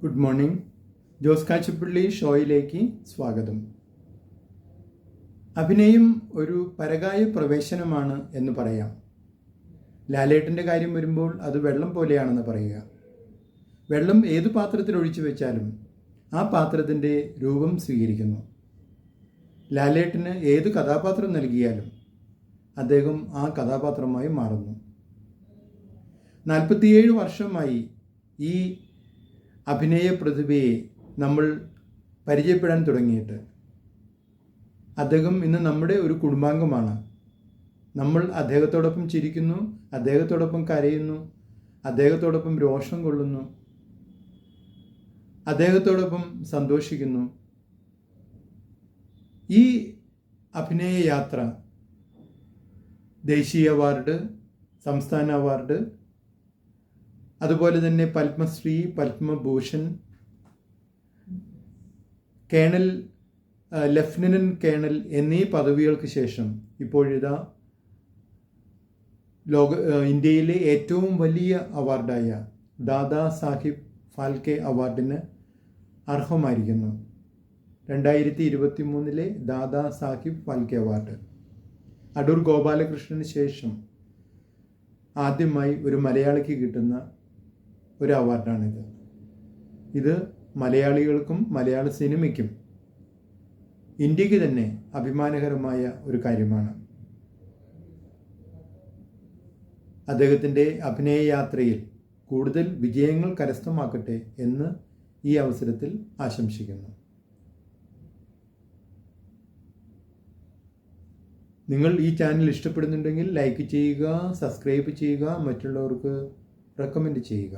Good morning. Jose Kachippally ഷോയിലേക്ക് സ്വാഗതം. അഭിനയം ഒരു പരകായ പ്രവേശനമാണ് എന്ന് പറയാം. ലാലേട്ടൻ്റെ കാര്യം വരുമ്പോൾ അത് വെള്ളം പോലെയാണെന്ന് പറയുക. വെള്ളം ഏതു പാത്രത്തിൽ ഒഴിച്ചു വെച്ചാലും ആ പാത്രത്തിൻ്റെ രൂപം സ്വീകരിക്കുന്നു. ലാലേട്ടന് ഏതു കഥാപാത്രം നൽകിയാലും അദ്ദേഹം ആ കഥാപാത്രമായി മാറുന്നു. 47 വർഷമായി ഈ അഭിനയ പ്രതിഭയെ നമ്മൾ പരിചയപ്പെടാൻ തുടങ്ങിയിട്ട്. അദ്ദേഹം ഇന്ന് നമ്മുടെ ഒരു കുടുംബാംഗമാണ്. നമ്മൾ അദ്ദേഹത്തോടൊപ്പം ചിരിക്കുന്നു, അദ്ദേഹത്തോടൊപ്പം കരയുന്നു, അദ്ദേഹത്തോടൊപ്പം രോഷം കൊള്ളുന്നു, അദ്ദേഹത്തോടൊപ്പം സന്തോഷിക്കുന്നു. ഈ അഭിനയ യാത്ര ദേശീയ അവാർഡ്, സംസ്ഥാന അവാർഡ്, അതുപോലെ തന്നെ Padma Shri, Padma Bhushan, colonel, lieutenant colonel എന്നീ പദവികൾക്ക് ശേഷം ഇപ്പോഴിതാ ഇന്ത്യയിലെ ഏറ്റവും വലിയ അവാർഡായ ദാദാ സാഹിബ് ഫാൽക്കെ അവാർഡിന് അർഹമായിരിക്കുന്നു. 2023 ദാദാ സാഹിബ് ഫാൽക്കെ അവാർഡ് അടൂർ ഗോപാലകൃഷ്ണന് ശേഷം ആദ്യമായി ഒരു മലയാളിക്ക് കിട്ടുന്ന ഒരു അവാർഡാണിത്. ഇത് മലയാളികൾക്കും മലയാള സിനിമയ്ക്കും ഇന്ത്യക്ക് തന്നെ അഭിമാനകരമായ ഒരു കാര്യമാണ്. അദ്ദേഹത്തിൻ്റെ അഭിനയ യാത്രയിൽ കൂടുതൽ വിജയങ്ങൾ കരസ്ഥമാക്കട്ടെ എന്ന് ഈ അവസരത്തിൽ ആശംസിക്കുന്നു. നിങ്ങൾ ഈ ചാനൽ ഇഷ്ടപ്പെടുന്നുണ്ടെങ്കിൽ ലൈക്ക് ചെയ്യുക, സബ്സ്ക്രൈബ് ചെയ്യുക, മറ്റുള്ളവർക്ക് റെക്കമെൻഡ് ചെയ്യുക.